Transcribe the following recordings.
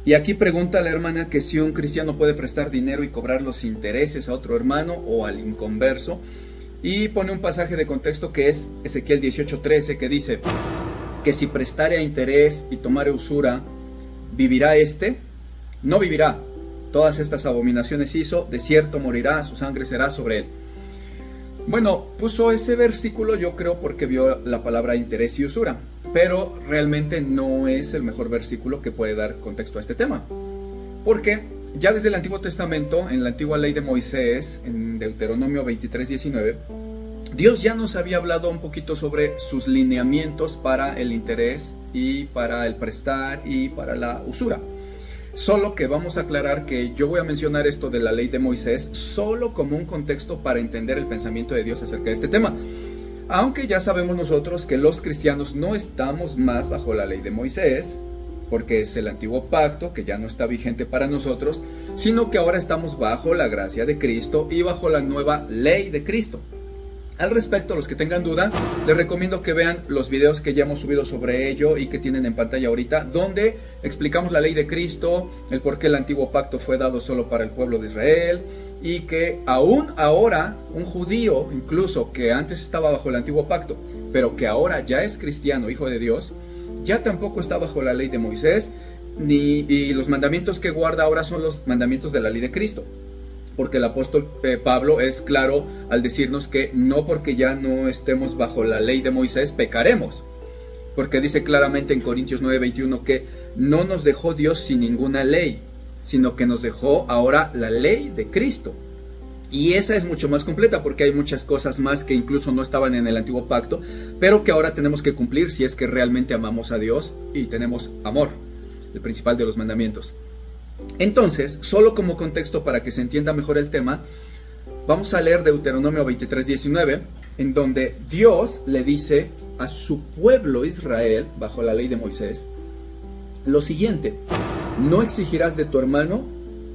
Y aquí pregunta la hermana que si un cristiano puede prestar dinero y cobrar los intereses a otro hermano o al inconverso. Y pone un pasaje de contexto que es Ezequiel 18:13, que dice que si prestare a interés y tomare usura, ¿vivirá éste? No vivirá. Todas estas abominaciones hizo, de cierto morirá, su sangre será sobre él. Bueno, puso ese versículo yo creo porque vio la palabra interés y usura, pero realmente no es el mejor versículo que puede dar contexto a este tema. Porque ya desde el Antiguo Testamento, en la antigua ley de Moisés, en Deuteronomio 23:19, Dios ya nos había hablado un poquito sobre sus lineamientos para el interés y para el prestar y para la usura. Solo que vamos a aclarar que yo voy a mencionar esto de la ley de Moisés solo como un contexto para entender el pensamiento de Dios acerca de este tema. Aunque ya sabemos nosotros que los cristianos no estamos más bajo la ley de Moisés, porque es el antiguo pacto que ya no está vigente para nosotros, sino que ahora estamos bajo la gracia de Cristo y bajo la nueva ley de Cristo. Al respecto, los que tengan duda, les recomiendo que vean los videos que ya hemos subido sobre ello y que tienen en pantalla ahorita, donde explicamos la ley de Cristo, el por qué el antiguo pacto fue dado solo para el pueblo de Israel, y que aún ahora un judío, incluso que antes estaba bajo el antiguo pacto, pero que ahora ya es cristiano, hijo de Dios, ya tampoco está bajo la ley de Moisés, y los mandamientos que guarda ahora son los mandamientos de la ley de Cristo. Porque el apóstol Pablo es claro al decirnos que no porque ya no estemos bajo la ley de Moisés pecaremos. Porque dice claramente en Corintios 9:21 que no nos dejó Dios sin ninguna ley, sino que nos dejó ahora la ley de Cristo. Y esa es mucho más completa porque hay muchas cosas más que incluso no estaban en el antiguo pacto, pero que ahora tenemos que cumplir si es que realmente amamos a Dios y tenemos amor, el principal de los mandamientos. Entonces, solo como contexto para que se entienda mejor el tema, vamos a leer Deuteronomio 23:19, en donde Dios le dice a su pueblo Israel, bajo la ley de Moisés, lo siguiente: no exigirás de tu hermano,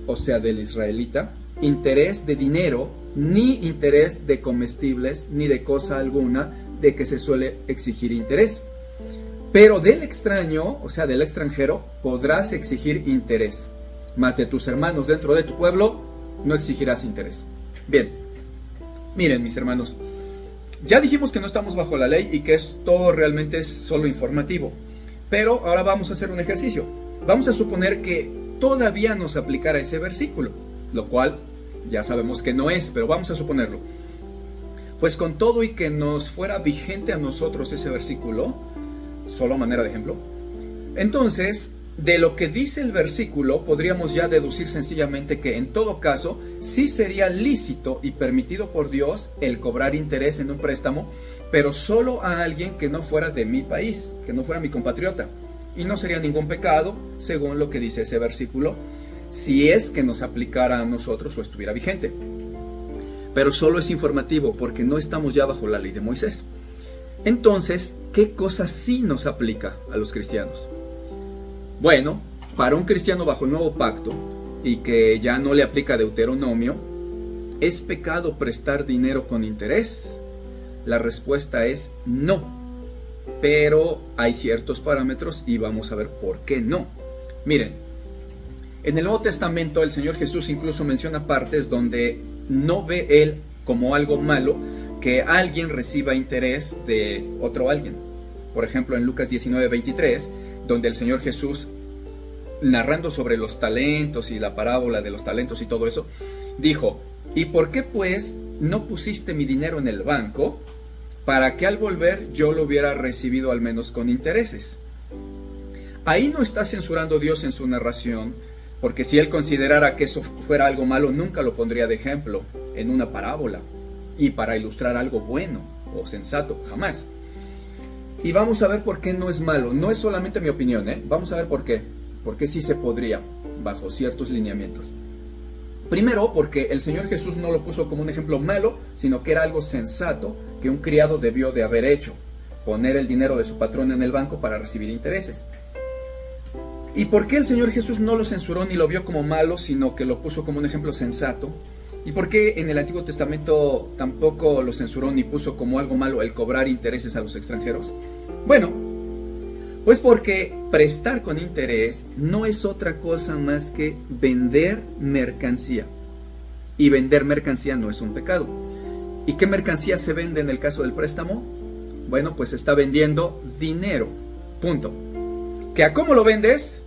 o sea del israelita, interés de dinero, ni interés de comestibles, ni de cosa alguna de que se suele exigir interés. Pero del extraño, o sea del extranjero, podrás exigir interés. Mas de tus hermanos dentro de tu pueblo no exigirás interés. Bien, miren mis hermanos, ya dijimos que no estamos bajo la ley y que esto realmente es solo informativo. Pero ahora vamos a hacer un ejercicio. Vamos a suponer que todavía nos aplicara ese versículo, lo cual ya sabemos que no es, pero vamos a suponerlo. Pues con todo y que nos fuera vigente a nosotros ese versículo, solo a manera de ejemplo, entonces, de lo que dice el versículo, podríamos ya deducir sencillamente que en todo caso, sí sería lícito y permitido por Dios el cobrar interés en un préstamo, pero solo a alguien que no fuera de mi país, que no fuera mi compatriota. Y no sería ningún pecado, según lo que dice ese versículo, si es que nos aplicara a nosotros o estuviera vigente. Pero solo es informativo porque no estamos ya bajo la ley de Moisés. Entonces, ¿qué cosa sí nos aplica a los cristianos? Bueno, para un cristiano bajo el nuevo pacto y que ya no le aplica Deuteronomio, ¿es pecado prestar dinero con interés? La respuesta es no, pero hay ciertos parámetros y vamos a ver por qué no. Miren, en el Nuevo Testamento el Señor Jesús incluso menciona partes donde no ve Él como algo malo que alguien reciba interés de otro alguien. Por ejemplo, en Lucas 19:23, donde el Señor Jesús, narrando sobre los talentos y la parábola de los talentos y todo eso, dijo: ¿y por qué pues no pusiste mi dinero en el banco para que al volver yo lo hubiera recibido al menos con intereses? Ahí no está censurando Dios en su narración, porque si Él considerara que eso fuera algo malo, nunca lo pondría de ejemplo en una parábola y para ilustrar algo bueno o sensato, jamás. Y vamos a ver por qué no es malo. No es solamente mi opinión, Vamos a ver por qué. Porque sí se podría, bajo ciertos lineamientos. Primero, porque el Señor Jesús no lo puso como un ejemplo malo, sino que era algo sensato que un criado debió de haber hecho: poner el dinero de su patrón en el banco para recibir intereses. ¿Y por qué el Señor Jesús no lo censuró ni lo vio como malo, sino que lo puso como un ejemplo sensato? ¿Y por qué en el Antiguo Testamento tampoco lo censuró ni puso como algo malo el cobrar intereses a los extranjeros? Bueno, Pues porque prestar con interés no es otra cosa más que vender mercancía. Y vender mercancía no es un pecado. ¿Y qué mercancía se vende en el caso del préstamo? Bueno, pues está vendiendo dinero. Punto. ¿Que a cómo lo vendes?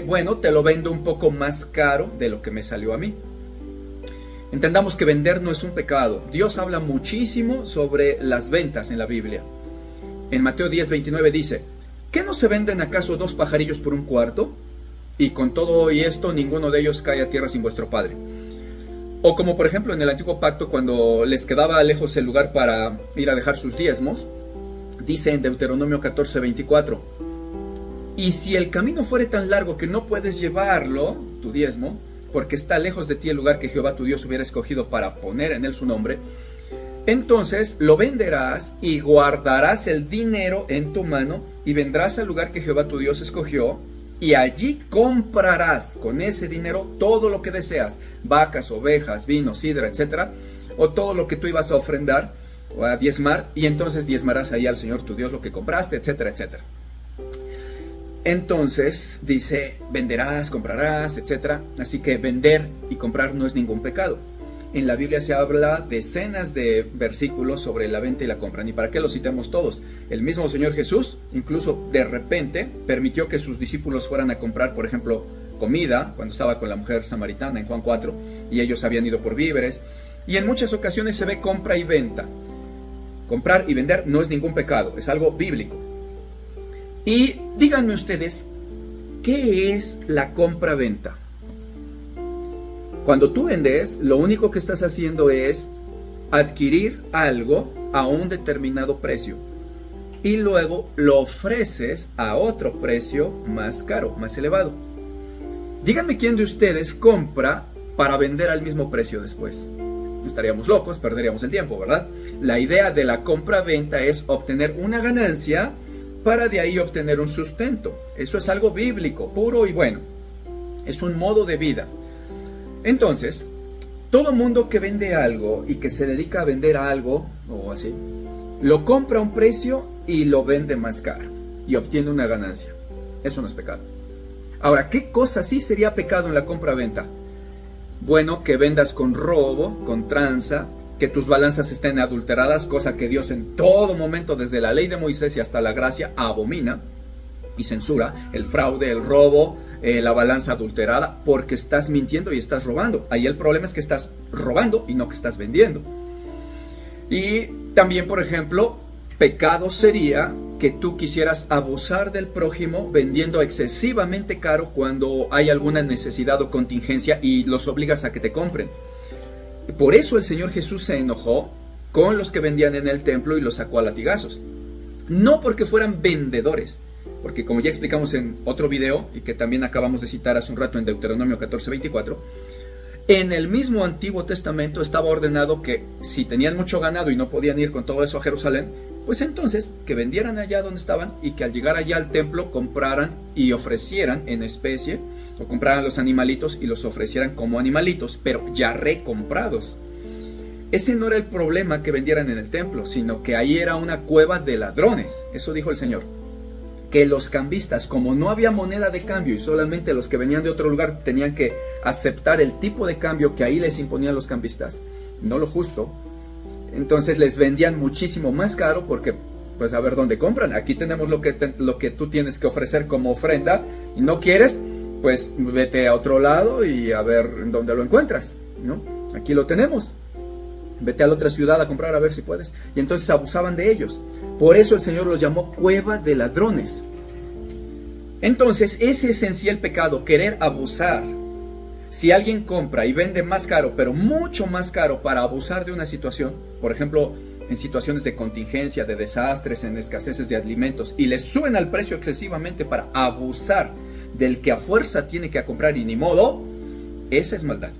Bueno, te lo vendo un poco más caro de lo que me salió a mí. Entendamos que vender no es un pecado. Dios habla muchísimo sobre las ventas en la Biblia. En Mateo 10:29 dice: ¿qué no se venden acaso 2 pajarillos por un cuarto? Y con todo y esto ninguno de ellos cae a tierra sin vuestro Padre. O como por ejemplo en el Antiguo Pacto, cuando les quedaba lejos el lugar para ir a dejar sus diezmos, dice en Deuteronomio 14:24: y si el camino fuere tan largo que no puedes llevarlo, tu diezmo, porque está lejos de ti el lugar que Jehová tu Dios hubiera escogido para poner en él su nombre, entonces lo venderás y guardarás el dinero en tu mano y vendrás al lugar que Jehová tu Dios escogió y allí comprarás con ese dinero todo lo que deseas, vacas, ovejas, vino, sidra, etcétera, o todo lo que tú ibas a ofrendar o a diezmar, y entonces diezmarás ahí al Señor tu Dios lo que compraste, etcétera, etcétera. Entonces dice, venderás, comprarás, etcétera. Así que vender y comprar no es ningún pecado. En la Biblia se habla decenas de versículos sobre la venta y la compra. Ni para qué los citemos todos. El mismo Señor Jesús, incluso de repente, permitió que sus discípulos fueran a comprar, por ejemplo, comida, cuando estaba con la mujer samaritana en Juan 4, y ellos habían ido por víveres. Y en muchas ocasiones se ve compra y venta. Comprar y vender no es ningún pecado, es algo bíblico. Y díganme ustedes, ¿qué es la compra-venta? Cuando tú vendes, lo único que estás haciendo es adquirir algo a un determinado precio y luego lo ofreces a otro precio más caro, más elevado. Díganme quién de ustedes compra para vender al mismo precio después. Estaríamos locos, perderíamos el tiempo, ¿verdad? La idea de la compra-venta es obtener una ganancia para de ahí obtener un sustento. Eso es algo bíblico, puro y bueno. Es un modo de vida. Entonces, todo mundo que vende algo y que se dedica a vender algo, o así, lo compra a un precio y lo vende más caro y obtiene una ganancia. Eso no es pecado. Ahora, ¿qué cosa sí sería pecado en la compra-venta? Bueno, que vendas con robo, con tranza, que tus balanzas estén adulteradas, cosa que Dios en todo momento, desde la ley de Moisés y hasta la gracia, abomina y censura el fraude, el robo, la balanza adulterada, porque estás mintiendo y estás robando. Ahí el problema es que estás robando y no que estás vendiendo. Y también, por ejemplo, pecado sería que tú quisieras abusar del prójimo vendiendo excesivamente caro cuando hay alguna necesidad o contingencia y los obligas a que te compren. Por eso el Señor Jesús se enojó con los que vendían en el templo y los sacó a latigazos. No porque fueran vendedores, porque como ya explicamos en otro video y que también acabamos de citar hace un rato en Deuteronomio 14:24, en el mismo Antiguo Testamento estaba ordenado que si tenían mucho ganado y no podían ir con todo eso a Jerusalén, pues entonces que vendieran allá donde estaban y que al llegar allá al templo compraran y ofrecieran en especie, o compraran los animalitos y los ofrecieran como animalitos, pero ya recomprados. Ese no era el problema que vendieran en el templo, sino que ahí era una cueva de ladrones. Eso dijo el Señor. Que los cambistas, como no había moneda de cambio y solamente los que venían de otro lugar tenían que aceptar el tipo de cambio que ahí les imponían los cambistas, no lo justo, entonces les vendían muchísimo más caro porque, pues a ver dónde compran. Aquí tenemos lo que tú tienes que ofrecer como ofrenda y no quieres, pues vete a otro lado y a ver dónde lo encuentras, ¿no? Aquí lo tenemos. Vete a la otra ciudad a comprar a ver si puedes. Y entonces abusaban de ellos. Por eso el Señor los llamó cueva de ladrones. Entonces ese es en sí el pecado, querer abusar. Si alguien compra y vende más caro, pero mucho más caro para abusar de una situación, por ejemplo, en situaciones de contingencia, de desastres, en escaseces de alimentos, y le suben al precio excesivamente para abusar del que a fuerza tiene que comprar y ni modo, esa es maldad.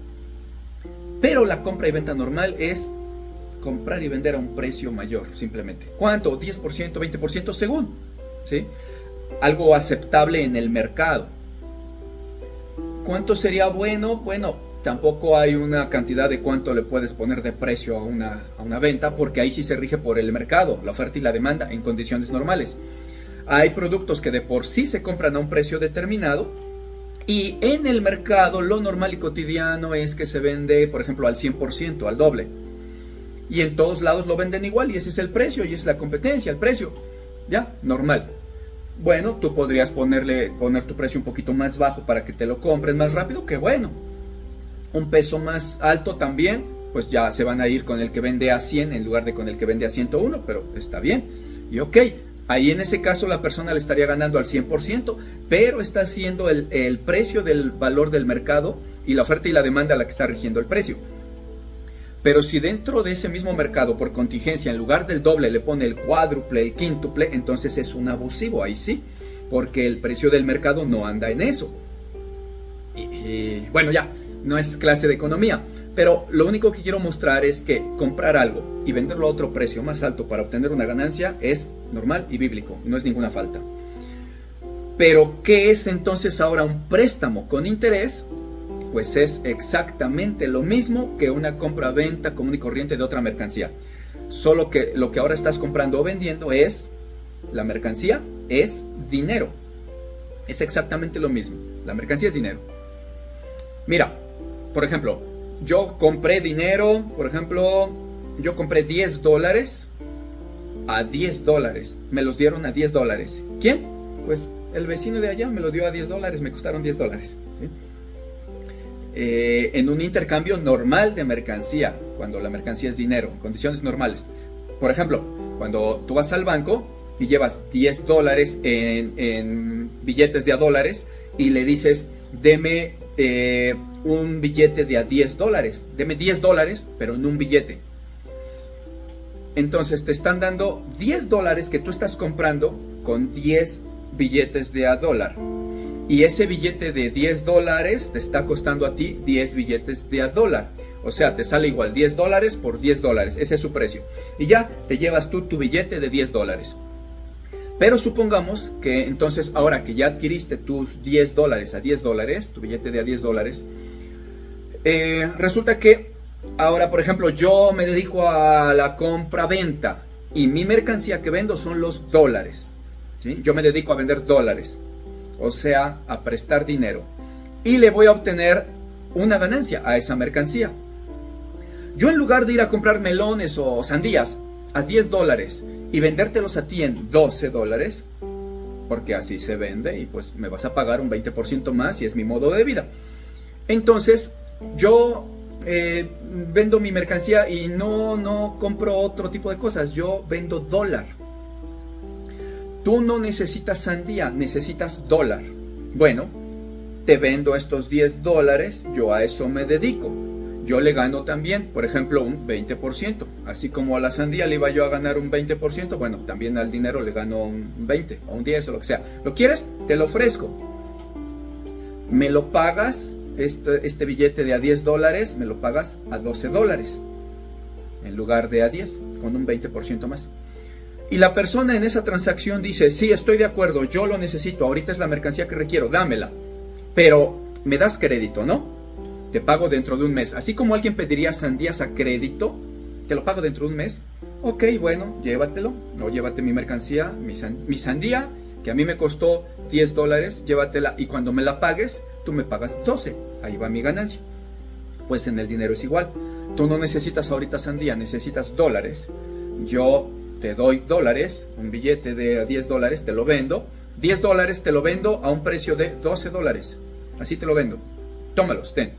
Pero la compra y venta normal es comprar y vender a un precio mayor, simplemente. ¿Cuánto? 10%, 20%, según, ¿sí? Algo aceptable en el mercado. ¿Cuánto sería bueno? Bueno, tampoco hay una cantidad de cuánto le puedes poner de precio a una venta, porque ahí sí se rige por el mercado, la oferta y la demanda en condiciones normales. Hay productos que de por sí se compran a un precio determinado y en el mercado lo normal y cotidiano es que se vende, por ejemplo, al 100%, al doble. Y en todos lados lo venden igual y ese es el precio y es la competencia, el precio. Ya, normal. Bueno, tú podrías poner tu precio un poquito más bajo para que te lo compren más rápido, que bueno. Un peso más alto también, pues ya se van a ir con el que vende a 100 en lugar de con el que vende a 101, pero está bien. Y ok, ahí en ese caso la persona le estaría ganando al 100%, pero está haciendo el precio del valor del mercado y la oferta y la demanda la que está rigiendo el precio. Pero si dentro de ese mismo mercado, por contingencia, en lugar del doble le pone el cuádruple, el quíntuple, entonces es un abusivo, ahí sí, porque el precio del mercado no anda en eso. Y bueno, ya, no es clase de economía, pero lo único que quiero mostrar es que comprar algo y venderlo a otro precio más alto para obtener una ganancia es normal y bíblico, no es ninguna falta. Pero, ¿qué es entonces ahora un préstamo con interés? Pues es exactamente lo mismo que una compra-venta común y corriente de otra mercancía. Solo que lo que ahora estás comprando o vendiendo es, la mercancía es dinero. Es exactamente lo mismo. La mercancía es dinero. Mira, por ejemplo, yo compré dinero, yo compré $10 a $10. Me los dieron a $10. ¿Quién? Pues el vecino de allá me lo dio a $10, me costaron $10. ¿Sí? En un intercambio normal de mercancía, cuando la mercancía es dinero, en condiciones normales. Por ejemplo, cuando tú vas al banco y llevas $10 en billetes de a dólares y le dices, deme un billete de a $10, deme $10, pero en un billete. Entonces te están dando $10 que tú estás comprando con 10 billetes de a dólar. Y ese billete de $10 te está costando a ti 10 billetes de a dólar. O sea, te sale igual $10 por $10. Ese es su precio. Y ya te llevas tú tu billete de $10. Pero supongamos que entonces ahora que ya adquiriste tus $10 a $10, tu billete de a $10, resulta que ahora, por ejemplo, yo me dedico a la compra-venta y mi mercancía que vendo son los dólares. ¿Sí? Yo me dedico a vender dólares. O sea, a prestar dinero. Y le voy a obtener una ganancia a esa mercancía. Yo en lugar de ir a comprar melones o sandías a $10 y vendértelos a ti en $12, porque así se vende y pues me vas a pagar un 20% más y es mi modo de vida. Entonces, yo vendo mi mercancía y no compro otro tipo de cosas. Yo vendo dólar. Tú no necesitas sandía, necesitas dólar. Bueno, te vendo estos $10, yo a eso me dedico. Yo le gano también, por ejemplo, un 20%. Así como a la sandía le iba yo a ganar un 20%, bueno, también al dinero le gano un 20 o un 10 o lo que sea. ¿Lo quieres? Te lo ofrezco. Me lo pagas, este billete de a $10, me lo pagas a $12 en lugar de a 10, con un 20% más. Y la persona en esa transacción dice, sí, estoy de acuerdo, yo lo necesito, ahorita es la mercancía que requiero, dámela. Pero me das crédito, ¿no? Te pago dentro de un mes. Así como alguien pediría sandías a crédito, te lo pago dentro de un mes. Ok, bueno, llévatelo, o llévate mi mercancía, mi sandía, que a mí me costó $10, llévatela y cuando me la pagues, tú me pagas 12. Ahí va mi ganancia. Pues en el dinero es igual. Tú no necesitas ahorita sandía, necesitas dólares. Yo te doy dólares, un billete de $10, te lo vendo. $10 te lo vendo a un precio de $12. Así te lo vendo. Tómalos, ten.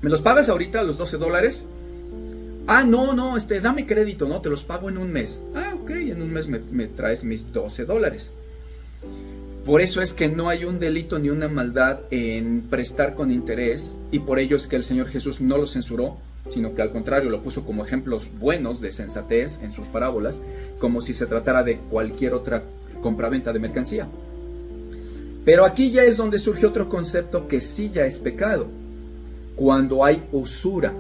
¿Me los pagas ahorita los $12? Ah, no, dame crédito, no, te los pago en un mes. Ah, ok, en un mes me traes mis $12. Por eso es que no hay un delito ni una maldad en prestar con interés, y por ello es que el Señor Jesús no lo censuró, sino que al contrario lo puso como ejemplos buenos de sensatez en sus parábolas, como si se tratara de cualquier otra compraventa de mercancía. Pero aquí ya es donde surge otro concepto que sí ya es pecado, cuando hay usura.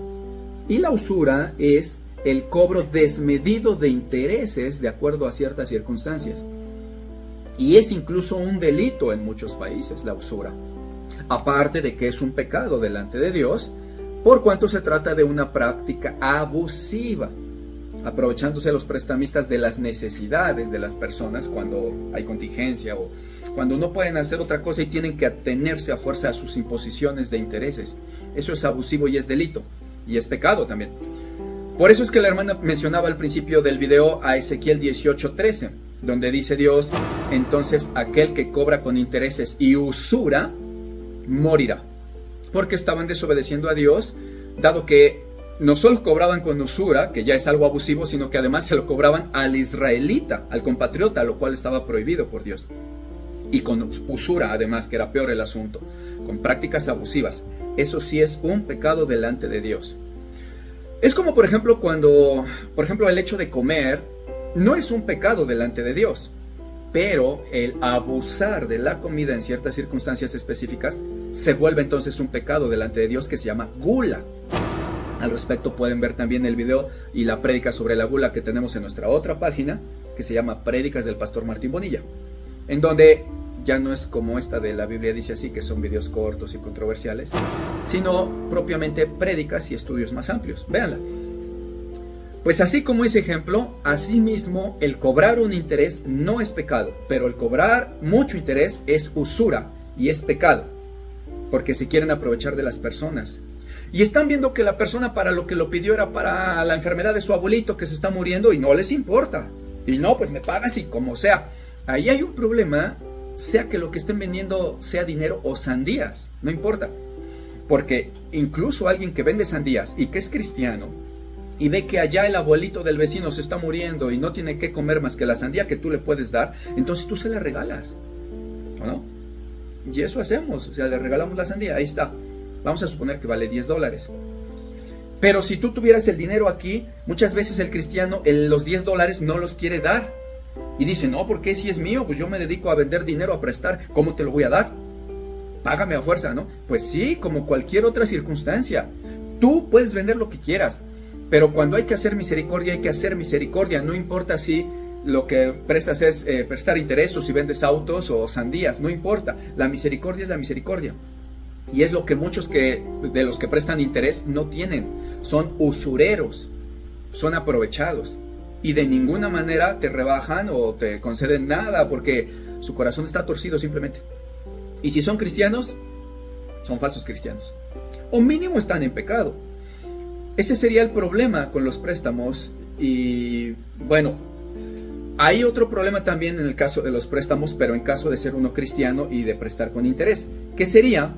Y la usura es el cobro desmedido de intereses de acuerdo a ciertas circunstancias. Y es incluso un delito en muchos países la usura. Aparte de que es un pecado delante de Dios, por cuanto se trata de una práctica abusiva. aprovechándose los prestamistas de las necesidades de las personas cuando hay contingencia o cuando no pueden hacer otra cosa y tienen que atenerse a fuerza a sus imposiciones de intereses. Eso es abusivo y es delito, y es pecado también. Por eso es que la hermana mencionaba al principio del video a Ezequiel 18:13, donde dice Dios: entonces aquel que cobra con intereses y usura, morirá. Porque estaban desobedeciendo a Dios, dado que no solo cobraban con usura, que ya es algo abusivo, sino que además se lo cobraban al israelita, al compatriota, lo cual estaba prohibido por Dios. Y con usura, además, que era peor el asunto, con prácticas abusivas. Eso sí es un pecado delante de Dios. Es como, por ejemplo, el hecho de comer no es un pecado delante de Dios, pero el abusar de la comida en ciertas circunstancias específicas se vuelve entonces un pecado delante de Dios que se llama gula. Al respecto pueden ver también el video y la prédica sobre la gula que tenemos en nuestra otra página, que se llama Prédicas del Pastor Martín Bonilla, en donde ya no es como esta de la Biblia dice así, que son videos cortos y controversiales, sino propiamente prédicas y estudios más amplios. Véanla. Pues así como ese ejemplo, así mismo el cobrar un interés no es pecado, pero el cobrar mucho interés es usura y es pecado, porque se quieren aprovechar de las personas. Y están viendo que la persona para lo que lo pidió era para la enfermedad de su abuelito que se está muriendo y no les importa. Y no, pues me pagas y como sea. Ahí hay un problema, sea que lo que estén vendiendo sea dinero o sandías, no importa. Porque incluso alguien que vende sandías y que es cristiano y ve que allá el abuelito del vecino se está muriendo y no tiene que comer más que la sandía que tú le puedes dar, entonces tú se la regalas, ¿o no? Y eso hacemos, o sea, le regalamos la sandía, ahí está. Vamos a suponer que vale $10. Pero si tú tuvieras el dinero aquí, muchas veces el cristiano los $10 no los quiere dar. Y dice, no, ¿por qué si es mío? Pues yo me dedico a vender dinero, a prestar. ¿Cómo te lo voy a dar? Págame a fuerza, ¿no? Pues sí, como cualquier otra circunstancia. Tú puedes vender lo que quieras. Pero cuando hay que hacer misericordia, hay que hacer misericordia. No importa si lo que prestas es prestar interés o si vendes autos o sandías. No importa. La misericordia es la misericordia. Y es lo que muchos de los que prestan interés no tienen. Son usureros, son aprovechados. Y de ninguna manera te rebajan o te conceden nada porque su corazón está torcido simplemente. Y si son cristianos, son falsos cristianos. O mínimo están en pecado. Ese sería el problema con los préstamos. Y bueno, hay otro problema también en el caso de los préstamos, pero en caso de ser uno cristiano y de prestar con interés, que sería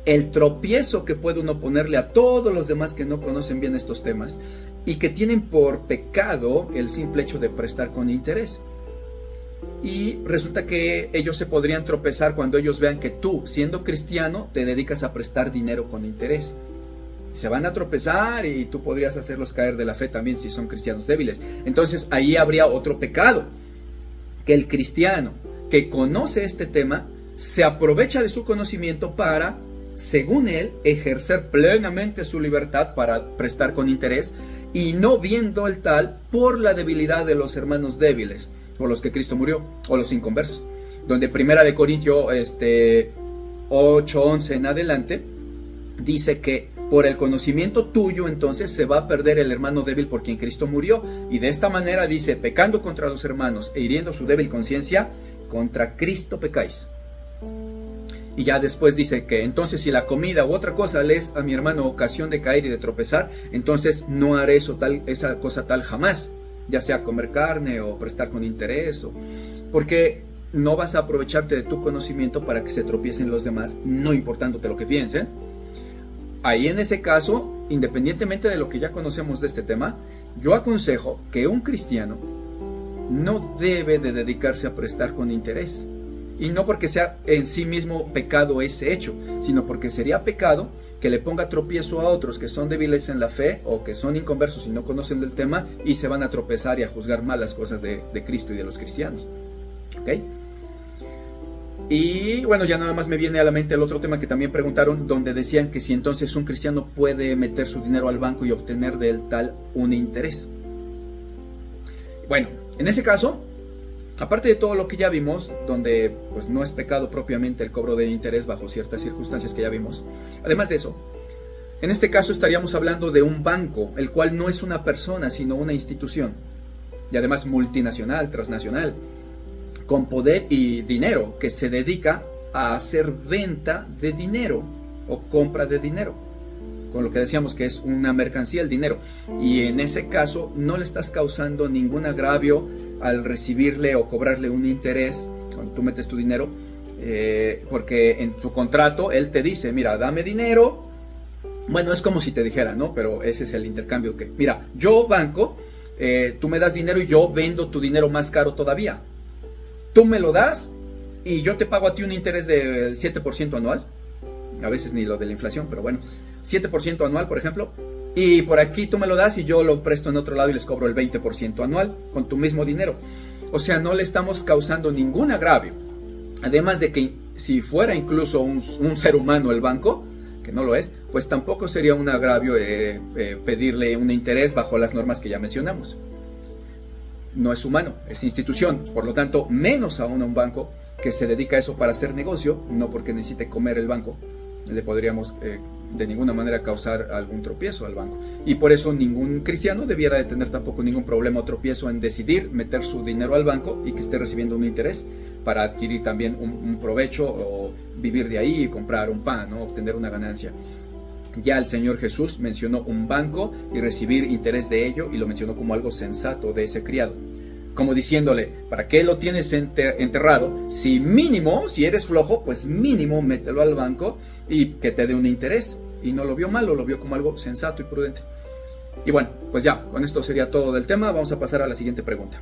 el tropiezo que puede uno ponerle a todos los demás que no conocen bien estos temas y que tienen por pecado el simple hecho de prestar con interés. Y resulta que ellos se podrían tropezar cuando ellos vean que tú, siendo cristiano, te dedicas a prestar dinero con interés. Se van a tropezar y tú podrías hacerlos caer de la fe también si son cristianos débiles. Entonces ahí habría otro pecado, que el cristiano que conoce este tema se aprovecha de su conocimiento para, según él, ejercer plenamente su libertad para prestar con interés y no viendo el tal por la debilidad de los hermanos débiles, por los que Cristo murió, o los inconversos. Donde 1 Corintios 8:11 en adelante dice que por el conocimiento tuyo entonces se va a perder el hermano débil por quien Cristo murió. Y de esta manera dice, pecando contra los hermanos e hiriendo su débil conciencia, contra Cristo pecáis. Y ya después dice que entonces si la comida u otra cosa le es a mi hermano ocasión de caer y de tropezar, entonces no haré esa cosa tal jamás, ya sea comer carne o prestar con interés, porque no vas a aprovecharte de tu conocimiento para que se tropiecen los demás, no importándote lo que piensen. Ahí en ese caso, independientemente de lo que ya conocemos de este tema, yo aconsejo que un cristiano no debe de dedicarse a prestar con interés. Y no porque sea en sí mismo pecado ese hecho, sino porque sería pecado que le ponga tropiezo a otros que son débiles en la fe o que son inconversos y no conocen del tema y se van a tropezar y a juzgar mal las cosas de Cristo y de los cristianos. ¿Ok? Y bueno, ya nada más me viene a la mente el otro tema que también preguntaron, donde decían que si entonces un cristiano puede meter su dinero al banco y obtener del tal un interés. Bueno, en ese caso, aparte de todo lo que ya vimos, donde pues no es pecado propiamente el cobro de interés bajo ciertas circunstancias que ya vimos, además de eso, En este caso estaríamos hablando de un banco, el cual no es una persona, sino una institución, y además multinacional, transnacional, con poder y dinero, que se dedica a hacer venta de dinero o compra de dinero, con lo que decíamos que es una mercancía, el dinero. Y en ese caso no le estás causando ningún agravio al recibirle o cobrarle un interés cuando tú metes tu dinero, porque en tu contrato él te dice, mira, dame dinero. Bueno, es como si te dijera, ¿no? Pero ese es el intercambio que, mira, yo banco, tú me das dinero y yo vendo tu dinero más caro todavía. Tú me lo das y yo te pago a ti un interés del 7% anual. A veces ni lo de la inflación, pero bueno, 7% anual, por ejemplo. Y por aquí tú me lo das y yo lo presto en otro lado y les cobro el 20% anual con tu mismo dinero. O sea, no le estamos causando ningún agravio. Además de que si fuera incluso un ser humano el banco, que no lo es, pues tampoco sería un agravio pedirle un interés bajo las normas que ya mencionamos. No es humano, es institución, por lo tanto, menos aún a un banco que se dedica a eso para hacer negocio, no porque necesite comer el banco, le podríamos de ninguna manera causar algún tropiezo al banco. Y por eso ningún cristiano debiera de tener tampoco ningún problema o tropiezo en decidir meter su dinero al banco y que esté recibiendo un interés para adquirir también un provecho o vivir de ahí y comprar un pan, ¿no? Obtener una ganancia. Ya el Señor Jesús mencionó un banco y recibir interés de ello, y lo mencionó como algo sensato de ese criado. Como diciéndole, ¿para qué lo tienes enterrado? Si mínimo, si eres flojo, pues mínimo mételo al banco y que te dé un interés. Y no lo vio malo, lo vio como algo sensato y prudente. Y bueno, pues ya, con esto sería todo del tema. Vamos a pasar a la siguiente pregunta.